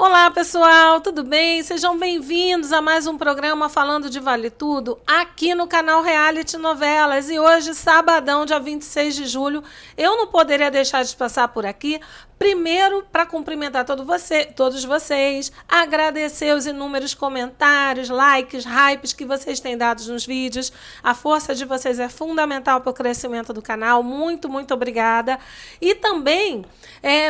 Olá, pessoal, tudo bem? Sejam bem-vindos a mais um programa falando de Vale Tudo aqui no canal Reality Novelas. E hoje, sabadão, dia 26 de julho, eu não poderia deixar de passar por aqui. Primeiro, para cumprimentar todos vocês, agradecer os inúmeros comentários, likes, hypes que vocês têm dado nos vídeos. A força de vocês é fundamental para o crescimento do canal. Muito, muito obrigada. E também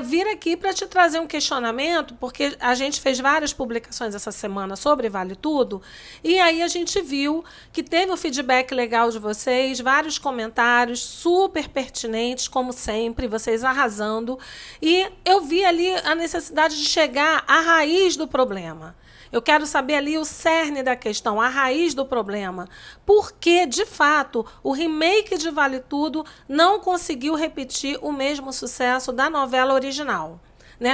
vir aqui para te trazer um questionamento, porque a gente fez várias publicações essa semana sobre Vale Tudo, e aí a gente viu que teve um feedback legal de vocês, vários comentários super pertinentes, como sempre, vocês arrasando. E eu vi ali a necessidade de chegar à raiz do problema. Eu quero saber ali o cerne da questão, a raiz do problema. Porque, de fato, o remake de Vale Tudo não conseguiu repetir o mesmo sucesso da novela original.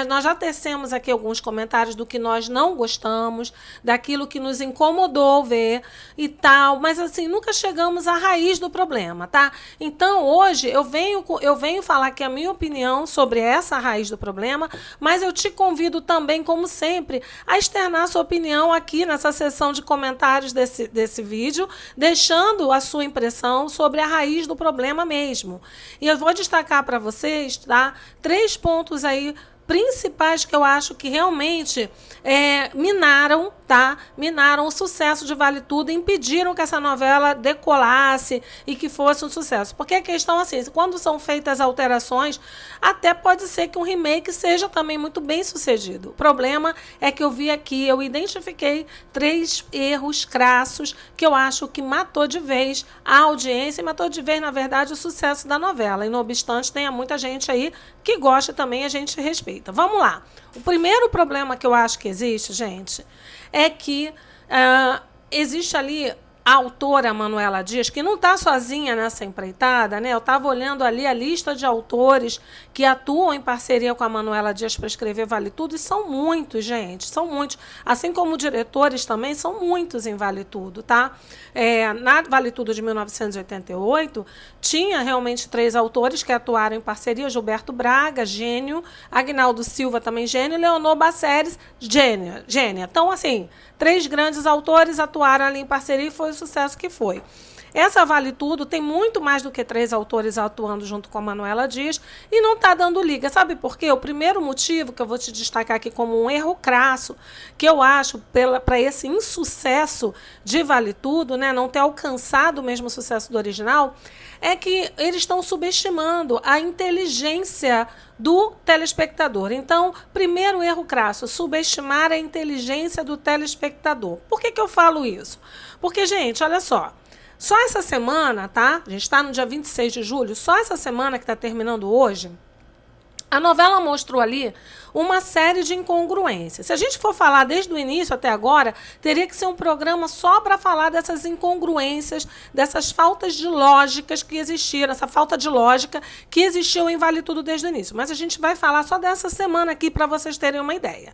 Nós já tecemos aqui alguns comentários do que nós não gostamos, daquilo que nos incomodou ver e tal, mas assim, nunca chegamos à raiz do problema, tá? Então, hoje, eu venho falar aqui a minha opinião sobre essa raiz do problema, mas eu te convido também, como sempre, a externar a sua opinião aqui nessa seção de comentários desse vídeo, deixando a sua impressão sobre a raiz do problema mesmo. E eu vou destacar para vocês, tá? 3 pontos aí principais que eu acho que realmente minaram o sucesso de Vale Tudo, impediram que essa novela decolasse e que fosse um sucesso. Porque a questão assim, quando são feitas alterações, até pode ser que um remake seja também muito bem sucedido. O problema é que eu vi aqui, eu identifiquei 3 erros crassos que eu acho que matou de vez a audiência e matou de vez, na verdade, o sucesso da novela. E, não obstante, tem muita gente aí que gosta também, a gente respeita. Vamos lá. O primeiro problema que eu acho que existe, gente, é que existe ali a autora Manuela Dias, que não está sozinha nessa empreitada, né? Eu estava olhando ali a lista de autores que atuam em parceria com a Manuela Dias para escrever Vale Tudo, e são muitos, gente, são muitos. Assim como diretores também, são muitos em Vale Tudo, tá? Na Vale Tudo de 1988, tinha realmente 3 autores que atuaram em parceria: Gilberto Braga, gênio; Agnaldo Silva, também gênio; e Leonor Baceres, gênia. Então, assim, 3 grandes autores atuaram ali em parceria e foi o sucesso que foi. Essa Vale Tudo tem muito mais do que 3 autores atuando junto com a Manuela Dias e não está dando liga. Sabe por quê? O primeiro motivo que eu vou te destacar aqui como um erro crasso, que eu acho para esse insucesso de Vale Tudo, né, não ter alcançado o mesmo sucesso do original, é que eles estão subestimando a inteligência do telespectador. Então, primeiro erro crasso, subestimar a inteligência do telespectador. Por que eu falo isso? Porque, gente, olha só, essa semana, tá? A gente está no dia 26 de julho, só essa semana que está terminando hoje, a novela mostrou ali uma série de incongruências. Se a gente for falar desde o início até agora, teria que ser um programa só para falar dessas incongruências, dessas faltas de lógicas que existiram, essa falta de lógica que existiu em Vale Tudo desde o início. Mas a gente vai falar só dessa semana aqui para vocês terem uma ideia.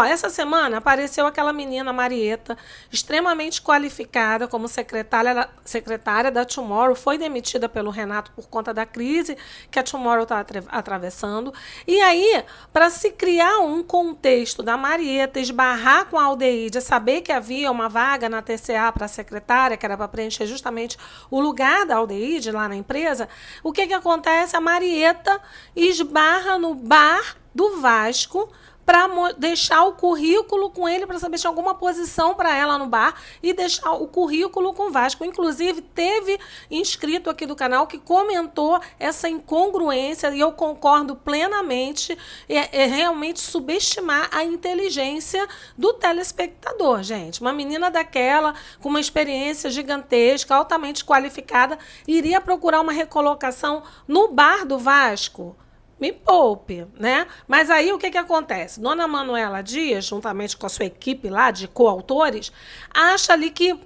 Essa semana apareceu aquela menina Marieta, extremamente qualificada como secretária da Tomorrow, foi demitida pelo Renato por conta da crise que a Tomorrow está atravessando. E aí, para se criar um contexto da Marieta esbarrar com a Aldeide, saber que havia uma vaga na TCA para a secretária, que era para preencher justamente o lugar da Aldeide lá na empresa, o que acontece? A Marieta esbarra no bar do Vasco para deixar o currículo com ele, para saber se tinha alguma posição para ela no bar, e deixar o currículo com o Vasco. Inclusive, teve inscrito aqui do canal que comentou essa incongruência, e eu concordo plenamente. É realmente subestimar a inteligência do telespectador, gente. Uma menina daquela, com uma experiência gigantesca, altamente qualificada, iria procurar uma recolocação no bar do Vasco? Me poupe, né? Mas aí o que acontece? Dona Manuela Dias, juntamente com a sua equipe lá de coautores, acha ali que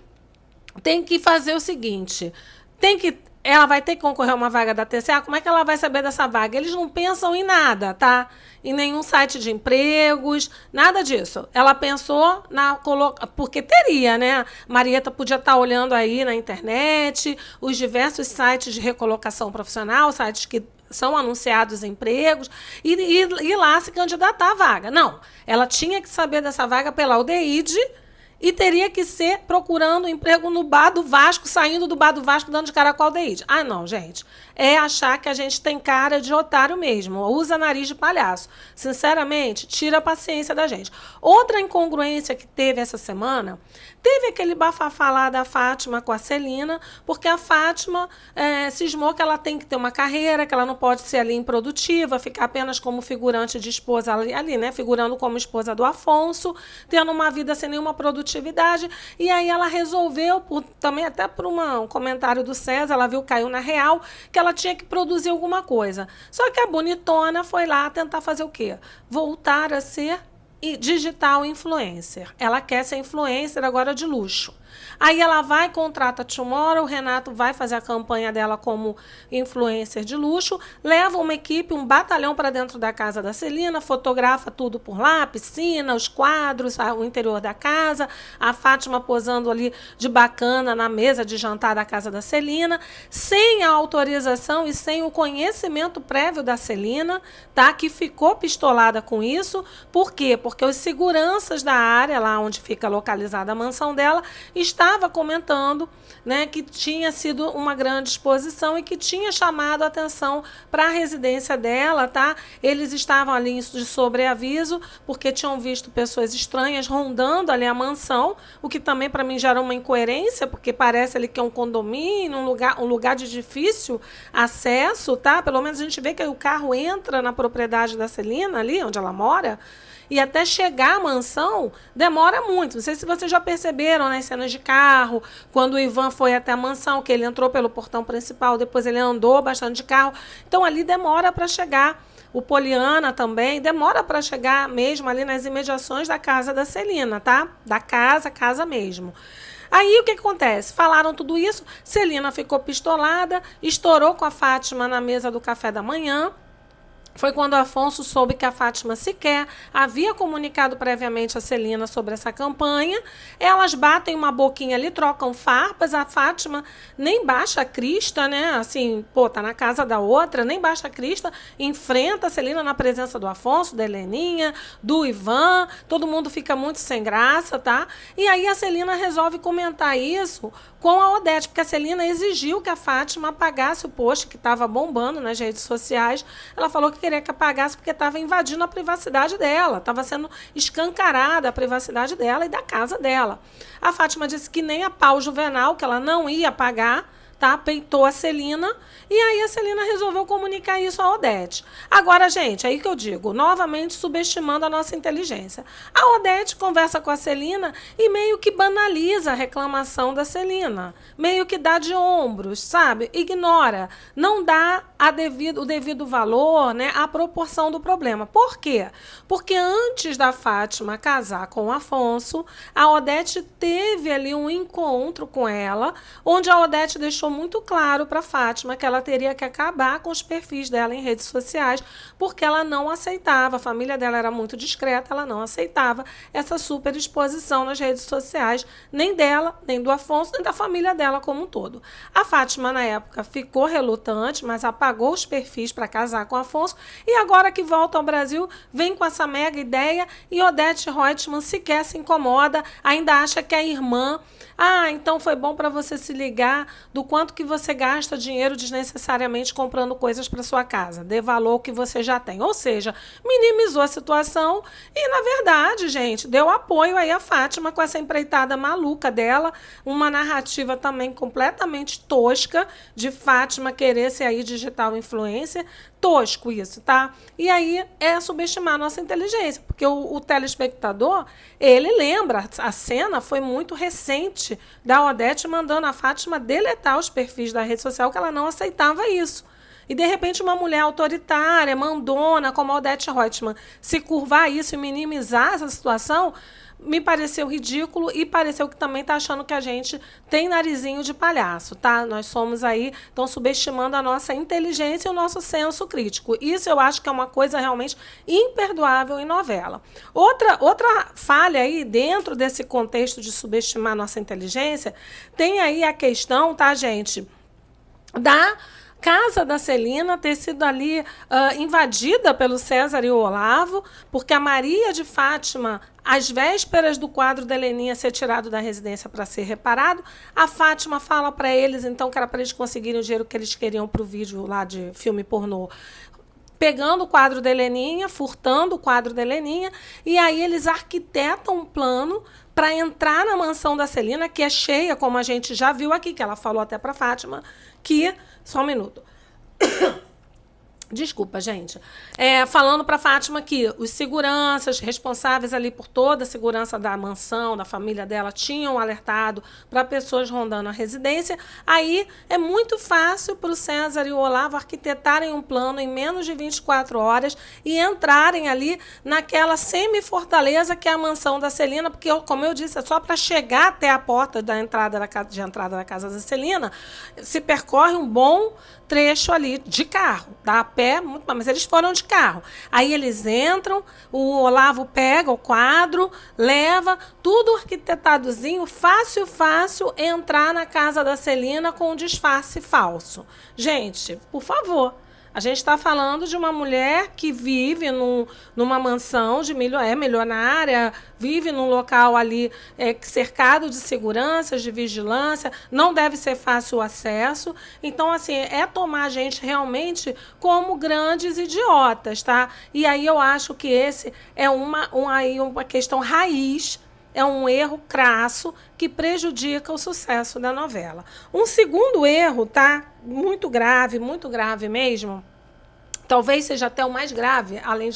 tem que fazer o seguinte: ela vai ter que concorrer a uma vaga da TCA. Como é que ela vai saber dessa vaga? Eles não pensam em nada, tá? Em nenhum site de empregos, nada disso. Ela pensou porque teria, né? Marieta podia estar olhando aí na internet os diversos sites de recolocação profissional, sites que são anunciados empregos e lá se candidatar à vaga. Não, ela tinha que saber dessa vaga pela Aldeide e teria que ser procurando um emprego no bar do Vasco, saindo do bar do Vasco, dando de cara com a Aldeide. Ah, não, gente. É achar que a gente tem cara de otário mesmo. Usa nariz de palhaço. Sinceramente, tira a paciência da gente. Outra incongruência que teve essa semana, teve aquele bafafá lá da Fátima com a Celina, porque a Fátima cismou que ela tem que ter uma carreira, que ela não pode ser ali improdutiva, ficar apenas como figurante de esposa ali, né? Figurando como esposa do Afonso, tendo uma vida sem nenhuma produtividade. E aí ela resolveu, também até por um comentário do César, ela viu, caiu na real, que ela tinha que produzir alguma coisa. Só que a bonitona foi lá tentar fazer o quê? Voltar a ser digital influencer. Ela quer ser influencer agora de luxo. Aí ela vai, contrata a Tomorrow, o Renato vai fazer a campanha dela como influencer de luxo, leva uma equipe, um batalhão para dentro da casa da Celina, fotografa tudo por lá, a piscina, os quadros, o interior da casa, a Fátima posando ali de bacana na mesa de jantar da casa da Celina, sem a autorização e sem o conhecimento prévio da Celina, tá? Que ficou pistolada com isso. Por quê? Porque os seguranças da área, lá onde fica localizada a mansão dela, estava comentando, né, que tinha sido uma grande exposição e que tinha chamado a atenção para a residência dela, tá? Eles estavam ali de sobreaviso, porque tinham visto pessoas estranhas rondando ali a mansão, o que também para mim gera uma incoerência, porque parece ali que é um condomínio, um lugar de difícil acesso, tá? Pelo menos a gente vê que o carro entra na propriedade da Celina, ali onde ela mora, e até chegar à mansão demora muito. Não sei se vocês já perceberam nas cenas de carro, quando o Ivan foi até a mansão, que ele entrou pelo portão principal, depois ele andou bastante de carro. Então ali demora para chegar. O Poliana também demora para chegar mesmo ali nas imediações da casa da Celina, tá? Da casa mesmo. Aí o que acontece? Falaram tudo isso, Celina ficou pistolada, estourou com a Fátima na mesa do café da manhã. Foi quando Afonso soube que a Fátima sequer havia comunicado previamente a Celina sobre essa campanha. Elas batem uma boquinha ali, trocam farpas. A Fátima nem baixa a crista, né? Assim, tá na casa da outra, nem baixa a crista. Enfrenta a Celina na presença do Afonso, da Heleninha, do Ivan. Todo mundo fica muito sem graça, tá? E aí a Celina resolve comentar isso com a Odete, porque a Celina exigiu que a Fátima apagasse o post que estava bombando nas redes sociais. Ela falou que queria que apagasse porque estava invadindo a privacidade dela, estava sendo escancarada a privacidade dela e da casa dela. A Fátima disse que nem a pau Juvenal, que ela não ia apagar, tá? Peitou a Celina, e aí a Celina resolveu comunicar isso à Odete. Agora, gente, aí que eu digo, novamente subestimando a nossa inteligência. A Odete conversa com a Celina e meio que banaliza a reclamação da Celina, meio que dá de ombros, sabe? Ignora, não dá o devido valor, né, à proporção do problema. Por quê? Porque antes da Fátima casar com o Afonso, a Odete teve ali um encontro com ela, onde a Odete deixou muito claro para a Fátima que ela teria que acabar com os perfis dela em redes sociais, porque ela não aceitava, a família dela era muito discreta, ela não aceitava essa super exposição nas redes sociais, nem dela, nem do Afonso, nem da família dela como um todo. A Fátima, na época, ficou relutante, mas apagou os perfis para casar com o Afonso, e agora que volta ao Brasil, vem com essa mega ideia, e Odete Reutemann sequer se incomoda, ainda acha que a irmã... então foi bom para você se ligar do quanto que você gasta dinheiro desnecessariamente comprando coisas para sua casa. Dê valor ao que você já tem. Ou seja, minimizou a situação e, na verdade, gente, deu apoio aí à Fátima com essa empreitada maluca dela, uma narrativa também completamente tosca de Fátima querer ser aí digital influencer. Tosco isso, tá? E aí é subestimar a nossa inteligência, porque o telespectador, ele lembra, a cena foi muito recente da Odete mandando a Fátima deletar os perfis da rede social, que ela não aceitava isso. E, de repente, uma mulher autoritária, mandona, como a Odete Reutemann, se curvar a isso e minimizar essa situação, me pareceu ridículo e pareceu que também está achando que a gente tem narizinho de palhaço, tá? Nós somos aí, estão subestimando a nossa inteligência e o nosso senso crítico. Isso eu acho que é uma coisa realmente imperdoável em novela. Outra falha aí, dentro desse contexto de subestimar a nossa inteligência, tem aí a questão, tá, gente, da casa da Celina ter sido ali invadida pelo César e o Olavo, porque a Maria de Fátima, às vésperas do quadro da Heleninha ser tirado da residência para ser reparado, a Fátima fala para eles, então, que era para eles conseguirem o dinheiro que eles queriam para o vídeo lá de filme pornô, pegando o quadro da Heleninha, furtando o quadro da Heleninha, e aí eles arquitetam um plano para entrar na mansão da Celina, que é cheia, como a gente já viu aqui, que ela falou até para Fátima, que... Só um minuto. Desculpa, gente. Falando para Fátima que os seguranças responsáveis ali por toda a segurança da mansão, da família dela, tinham alertado para pessoas rondando a residência. Aí é muito fácil para o César e o Olavo arquitetarem um plano em menos de 24 horas e entrarem ali naquela semi-fortaleza que é a mansão da Celina, porque, como eu disse, é só para chegar até a porta da entrada da casa da Celina, se percorre um bom trecho ali de carro, tá? A pé, mas eles foram de carro. Aí eles entram, o Olavo pega o quadro, leva, tudo arquitetadozinho, fácil entrar na casa da Celina com um disfarce falso. Gente, por favor, a gente está falando de uma mulher que vive numa mansão de milionária, vive num local ali cercado de seguranças, de vigilância, não deve ser fácil o acesso. Então, assim, tomar a gente realmente como grandes idiotas, tá? E aí eu acho que esse é uma questão raiz, é um erro crasso que prejudica o sucesso da novela. Um segundo erro, tá? Muito grave mesmo, talvez seja até o mais grave, além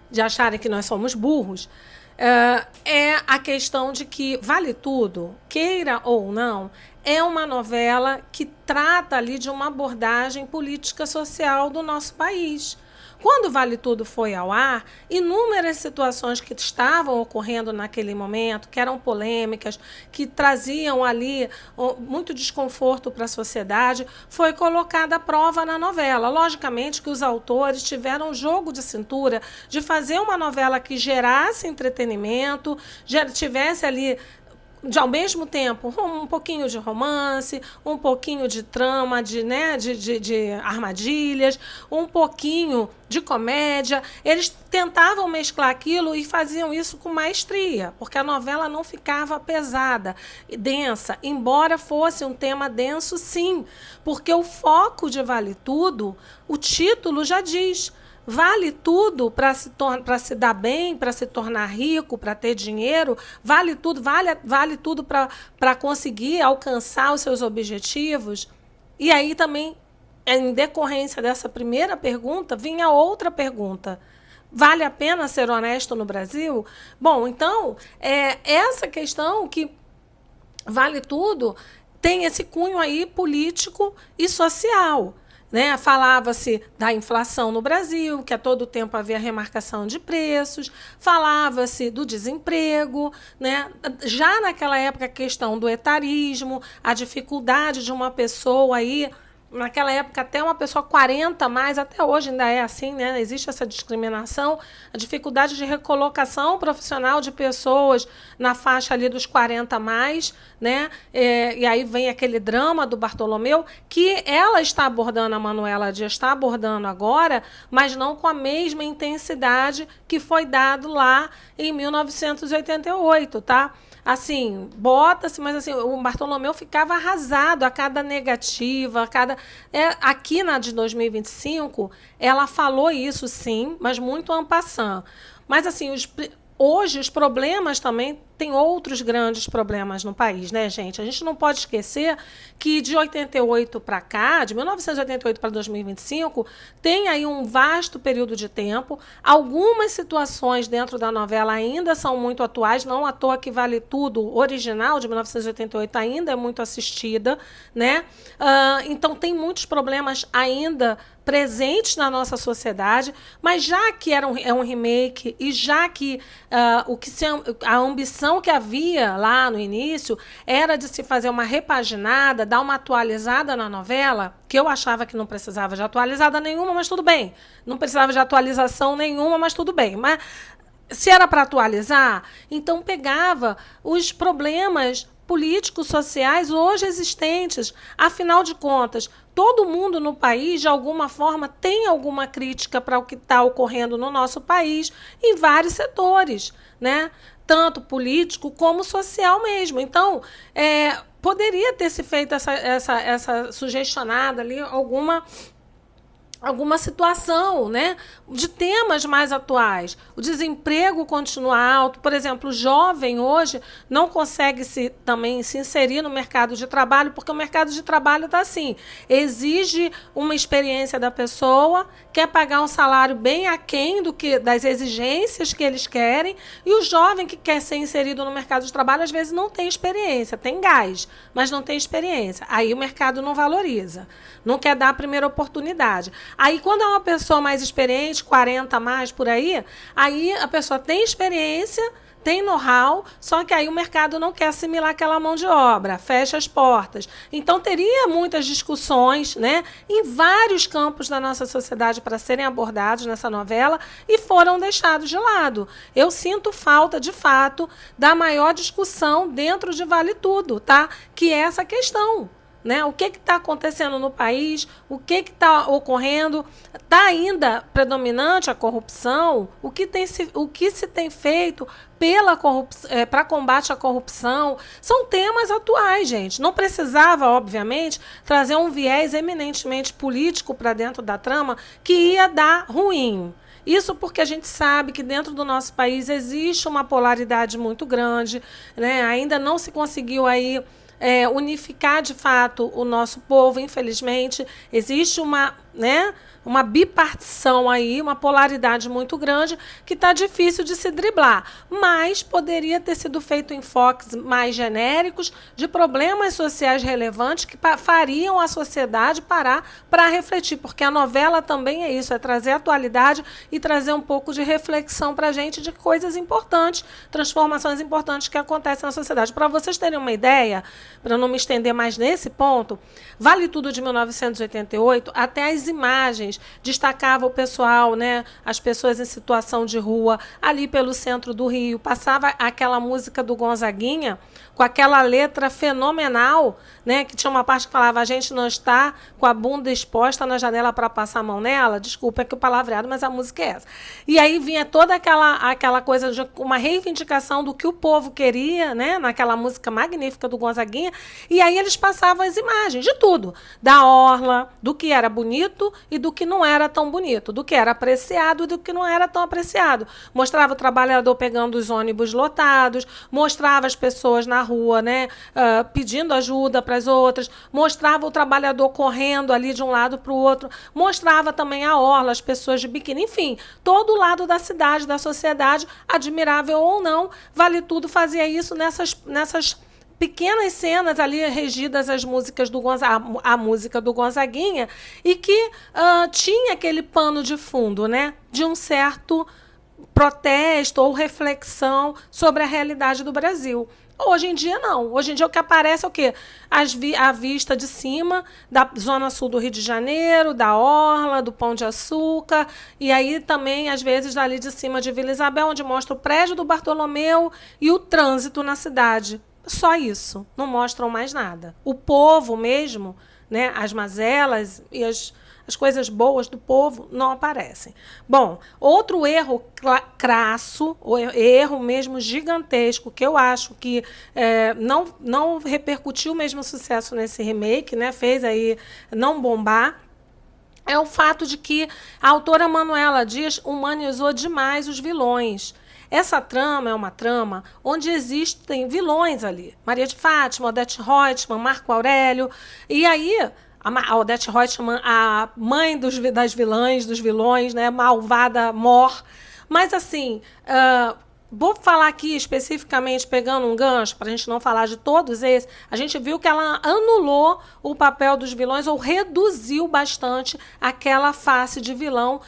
de acharem que nós somos burros, é a questão de que Vale Tudo, queira ou não, é uma novela que trata ali de uma abordagem política social do nosso país. Quando Vale Tudo foi ao ar, inúmeras situações que estavam ocorrendo naquele momento, que eram polêmicas, que traziam ali muito desconforto para a sociedade, foi colocada à prova na novela. Logicamente que os autores tiveram um jogo de cintura de fazer uma novela que gerasse entretenimento, tivesse ali, ao mesmo tempo, um pouquinho de romance, um pouquinho de trama, de armadilhas, um pouquinho de comédia. Eles tentavam mesclar aquilo e faziam isso com maestria, porque a novela não ficava pesada e densa, embora fosse um tema denso, sim, porque o foco de Vale Tudo, o título já diz: vale tudo para se dar bem, para se tornar rico, para ter dinheiro, vale tudo para conseguir alcançar os seus objetivos. E aí também, em decorrência dessa primeira pergunta, vinha outra pergunta: vale a pena ser honesto no Brasil? Bom, então, essa questão que Vale Tudo tem esse cunho aí político e social. Né? Falava-se da inflação no Brasil, que a todo tempo havia remarcação de preços, falava-se do desemprego, né? Já naquela época a questão do etarismo, a dificuldade de uma pessoa aí, naquela época até uma pessoa 40 mais, até hoje ainda é assim, né? Existe essa discriminação, a dificuldade de recolocação profissional de pessoas na faixa ali dos 40 mais, né? E aí vem aquele drama do Bartolomeu, que ela está abordando, a Manuela Dias está abordando agora, mas não com a mesma intensidade que foi dado lá em 1988, tá? Assim, bota-se, mas assim, o Bartolomeu ficava arrasado a cada negativa, a cada... aqui na de 2025, ela falou isso, sim, mas muito en passant. Mas, assim, hoje os problemas também... Tem outros grandes problemas no país, né, gente? A gente não pode esquecer que de 88 para cá, de 1988 para 2025, tem aí um vasto período de tempo. Algumas situações dentro da novela ainda são muito atuais, não à toa que Vale Tudo, original, de 1988, ainda é muito assistida, né? Então, tem muitos problemas ainda presentes na nossa sociedade, mas já que é um remake e já que a ambição que havia lá no início era de se fazer uma repaginada, dar uma atualizada na novela, que eu achava que não precisava de atualizada nenhuma, mas tudo bem. Não precisava de atualização nenhuma, mas tudo bem. Mas se era para atualizar, então pegava os problemas políticos, sociais hoje existentes. Afinal de contas, todo mundo no país, de alguma forma, tem alguma crítica para o que está ocorrendo no nosso país em vários setores, né? Tanto político como social mesmo. Então, poderia ter se feito essa sugestionada ali, alguma situação, né, de temas mais atuais. O desemprego continua alto, por exemplo, o jovem hoje não consegue também se inserir no mercado de trabalho, porque o mercado de trabalho está assim, exige uma experiência da pessoa, quer pagar um salário bem aquém das exigências que eles querem, e o jovem que quer ser inserido no mercado de trabalho, às vezes não tem experiência, tem gás, mas não tem experiência. Aí o mercado não valoriza, não quer dar a primeira oportunidade. Aí, quando é uma pessoa mais experiente, 40 a mais por aí a pessoa tem experiência, tem know-how, só que aí o mercado não quer assimilar aquela mão de obra, fecha as portas. Então, teria muitas discussões, né, em vários campos da nossa sociedade para serem abordados nessa novela e foram deixados de lado. Eu sinto falta, de fato, da maior discussão dentro de Vale Tudo, tá? Que é essa questão. Né? O que está acontecendo no país, o que está ocorrendo, está ainda predominante a corrupção, o que se tem feito para combate à corrupção, são temas atuais, gente. Não precisava, obviamente, trazer um viés eminentemente político para dentro da trama que ia dar ruim. Isso porque a gente sabe que dentro do nosso país existe uma polaridade muito grande, né? Ainda não se conseguiu aí unificar de fato o nosso povo, infelizmente. Existe uma bipartição aí, uma polaridade muito grande que está difícil de se driblar, mas poderia ter sido feito enfoques mais genéricos de problemas sociais relevantes que fariam a sociedade parar para refletir, porque a novela também é isso, é trazer atualidade e trazer um pouco de reflexão para a gente de coisas importantes, transformações importantes que acontecem na sociedade. Para vocês terem uma ideia, para não me estender mais nesse ponto, Vale Tudo de 1988, até as imagens destacava o pessoal, né, as pessoas em situação de rua, ali pelo centro do Rio. Passava aquela música do Gonzaguinha, com aquela letra fenomenal, né, que tinha uma parte que falava: a gente não está com a bunda exposta na janela para passar a mão nela. Desculpa que o palavreado, mas a música é essa. E aí vinha toda aquela coisa de uma reivindicação do que o povo queria, né, naquela música magnífica do Gonzaguinha. E aí eles passavam as imagens de tudo, da orla, do que era bonito e do que não era tão bonito, do que era apreciado e do que não era tão apreciado. Mostrava o trabalhador pegando os ônibus lotados, mostrava as pessoas na rua, né, pedindo ajuda para as outras, mostrava o trabalhador correndo ali de um lado para o outro, mostrava também a orla, as pessoas de biquíni, enfim, todo o lado da cidade, da sociedade, admirável ou não, Vale Tudo fazia isso nessas pequenas cenas ali regidas as músicas a música do Gonzaguinha, e que tinha aquele pano de fundo, né, de um certo protesto ou reflexão sobre a realidade do Brasil. Hoje em dia, não. Hoje em dia, o que aparece é o quê? A vista de cima da zona sul do Rio de Janeiro, da Orla, do Pão de Açúcar, e aí também, às vezes, dali de cima de Vila Isabel, onde mostra o prédio do Bartolomeu e o trânsito na cidade. Só isso. Não mostram mais nada. O povo mesmo, né, as mazelas e as coisas boas do povo não aparecem. Bom, outro erro crasso, erro mesmo gigantesco, que eu acho que não repercutiu o mesmo sucesso nesse remake, né, fez aí não bombar, é o fato de que a autora Manuela Dias humanizou demais os vilões. Essa trama é uma trama onde existem vilões ali. Maria de Fátima, Odete Roitman, Marco Aurélio. E aí, a Odete Roitman, a mãe das vilãs, dos vilões, né, malvada Mor. Mas, assim, vou falar aqui especificamente, pegando um gancho, para a gente não falar de todos esses, a gente viu que ela anulou o papel dos vilões ou reduziu bastante aquela face de vilão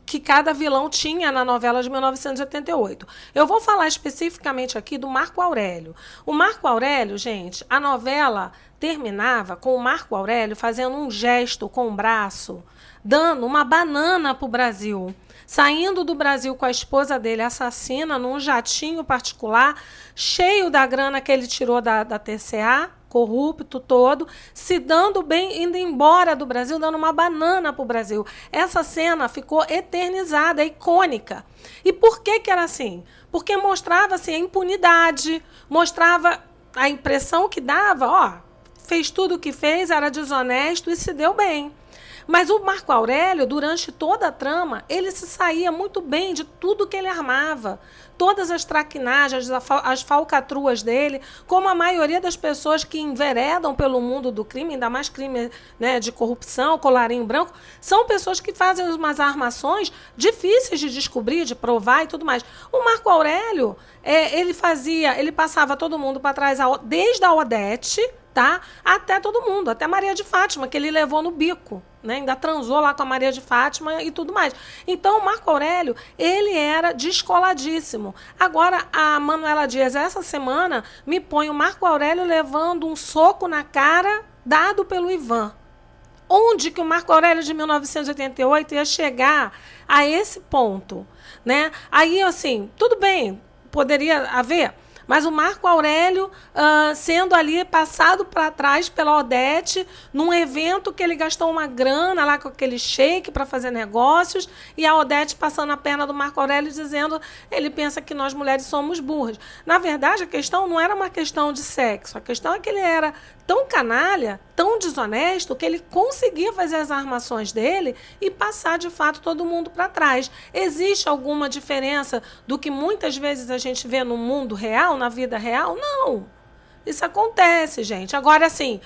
que cada vilão tinha na novela de 1988. Eu vou falar especificamente aqui do Marco Aurélio. O Marco Aurélio, gente, a novela terminava com o Marco Aurélio fazendo um gesto com o braço, dando uma banana para o Brasil. saindo do Brasil com a esposa dele assassina num jatinho particular, cheio da grana que ele tirou da TCA, corrupto todo, se dando bem, indo embora do Brasil, dando uma banana para o Brasil. Essa cena ficou eternizada, icônica. E por que era assim? Porque mostrava assim, a impunidade, mostrava a impressão que dava, ó, fez tudo o que fez, era desonesto e se deu bem. Mas o Marco Aurélio, durante toda a trama, ele se saía muito bem de tudo que ele armava. Todas as traquinagens, as falcatruas dele, como a maioria das pessoas que enveredam pelo mundo do crime, ainda mais crime, né, de corrupção, colarinho branco, são pessoas que fazem umas armações difíceis de descobrir, de provar e tudo mais. O Marco Aurélio, ele passava todo mundo para trás, desde a Odete, tá, até todo mundo, até Maria de Fátima, que ele levou no bico, né? Ainda transou lá com a Maria de Fátima e tudo mais. Então, o Marco Aurélio, ele era descoladíssimo. Agora, a Manuela Dias, essa semana, me põe o Marco Aurélio levando um soco na cara dado pelo Ivan. Onde que o Marco Aurélio de 1988 ia chegar a esse ponto, né? Aí, assim, tudo bem, poderia haver... Mas o Marco Aurélio sendo ali passado para trás pela Odete, num evento que ele gastou uma grana lá com aquele shake para fazer negócios, e a Odete passando a perna do Marco Aurélio dizendo, ele pensa que nós mulheres somos burras. Na verdade, a questão não era uma questão de sexo, a questão é que ele era tão canalha, tão desonesto, que ele conseguia fazer as armações dele e passar, de fato, todo mundo para trás. Existe alguma diferença do que muitas vezes a gente vê no mundo real, na vida real? Não. Isso acontece, gente. Agora, assim,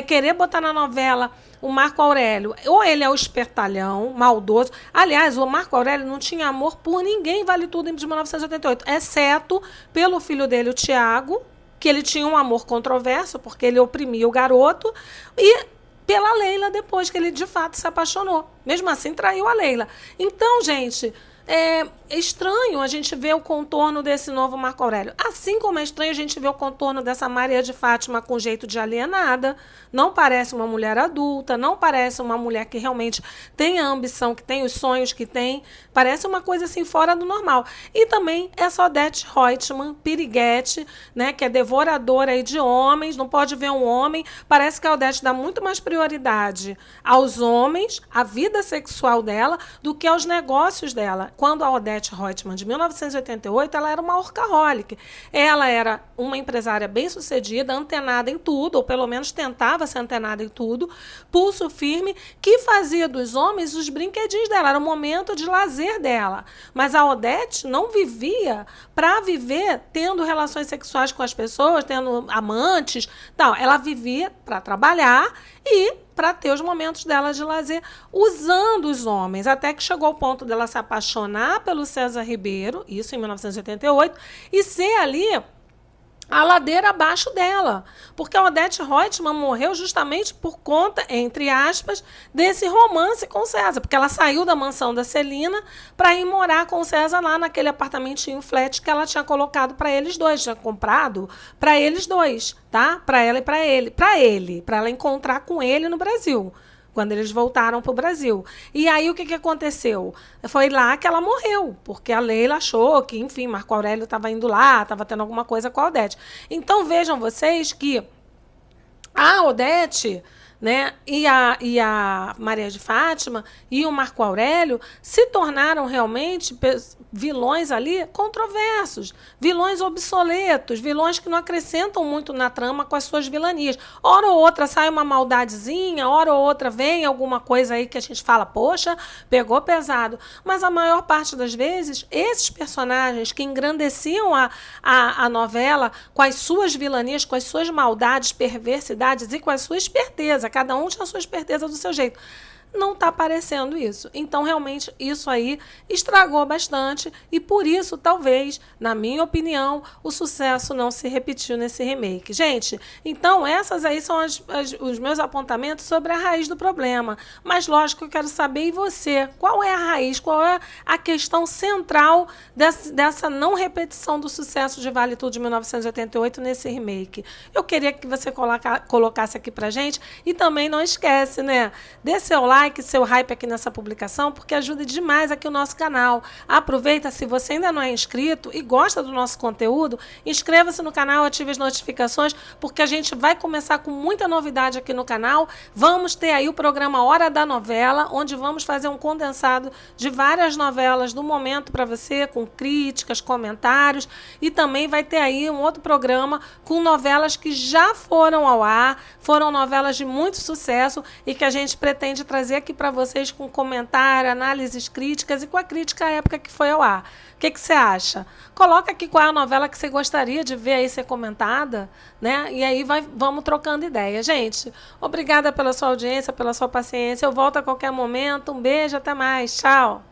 querer botar na novela o Marco Aurélio, ou ele é o espertalhão, maldoso. Aliás, o Marco Aurélio não tinha amor por ninguém, vale tudo, em 1988, exceto pelo filho dele, o Tiago, que ele tinha um amor controverso, porque ele oprimia o garoto, e pela Leila, depois que ele, de fato, se apaixonou. Mesmo assim, traiu a Leila. Então, gente, é estranho a gente ver o contorno desse novo Marco Aurélio. Assim como é estranho a gente ver o contorno dessa Maria de Fátima com jeito de alienada. Não parece uma mulher adulta, não parece uma mulher que realmente tem a ambição, que tem os sonhos que tem. Parece uma coisa assim fora do normal. E também essa Odete Roitman, piriguete, né, que é devoradora aí de homens, não pode ver um homem. Parece que a Odete dá muito mais prioridade aos homens, à vida sexual dela, do que aos negócios dela. Quando a Odete Roitman, de 1988, ela era uma workaholic. Ela era uma empresária bem-sucedida, antenada em tudo, ou pelo menos tentava ser antenada em tudo, pulso firme, que fazia dos homens os brinquedinhos dela, era o momento de lazer dela. Mas a Odete não vivia para viver tendo relações sexuais com as pessoas, tendo amantes, não, ela vivia para trabalhar e para ter os momentos dela de lazer, usando os homens, até que chegou ao ponto dela se apaixonar pelo César Ribeiro, isso em 1988, e ser ali a ladeira abaixo dela, porque a Odete Roitman morreu justamente por conta, entre aspas, desse romance com o César, porque ela saiu da mansão da Celina para ir morar com o César lá naquele apartamentinho flat que ela tinha colocado para eles dois, tinha comprado para eles dois, tá? Para ela e para ela encontrar com ele no Brasil, quando eles voltaram para o Brasil. E aí o que aconteceu? Foi lá que ela morreu, porque a Leila achou que, enfim, Marco Aurélio estava indo lá, estava tendo alguma coisa com a Odete. Então vejam vocês que a Odete, né, e a Maria de Fátima e o Marco Aurélio se tornaram realmente vilões ali controversos, vilões obsoletos, vilões que não acrescentam muito na trama com as suas vilanias. Hora ou outra sai uma maldadezinha, hora ou outra vem alguma coisa aí que a gente fala, poxa, pegou pesado. Mas a maior parte das vezes, esses personagens que engrandeciam a novela com as suas vilanias, com as suas maldades, perversidades e com a sua esperteza, cada um tinha a sua esperteza do seu jeito. Não está aparecendo isso. Então, realmente, isso aí estragou bastante e, por isso, talvez, na minha opinião, o sucesso não se repetiu nesse remake. Gente, então, essas aí são os meus apontamentos sobre a raiz do problema. Mas, lógico, eu quero saber, e você? Qual é a raiz? Qual é a questão central dessa não repetição do sucesso de Vale Tudo de 1988 nesse remake? Eu queria que você colocasse aqui pra gente e também não esquece, né? Dê seu like, like, seu hype aqui nessa publicação, porque ajuda demais aqui o nosso canal. Aproveita, se você ainda não é inscrito e gosta do nosso conteúdo, inscreva-se no canal, ative as notificações, porque a gente vai começar com muita novidade aqui no canal. Vamos ter aí o programa Hora da Novela, onde vamos fazer um condensado de várias novelas do momento para você, com críticas, comentários, e também vai ter aí um outro programa com novelas que já foram ao ar, foram novelas de muito sucesso e que a gente pretende trazer aqui para vocês com comentário, análises críticas e com a crítica à época que foi ao ar. O que você acha? Coloca aqui qual é a novela que você gostaria de ver aí ser comentada, né? E aí vamos trocando ideia. Gente, obrigada pela sua audiência, pela sua paciência. Eu volto a qualquer momento. Um beijo, até mais. Tchau.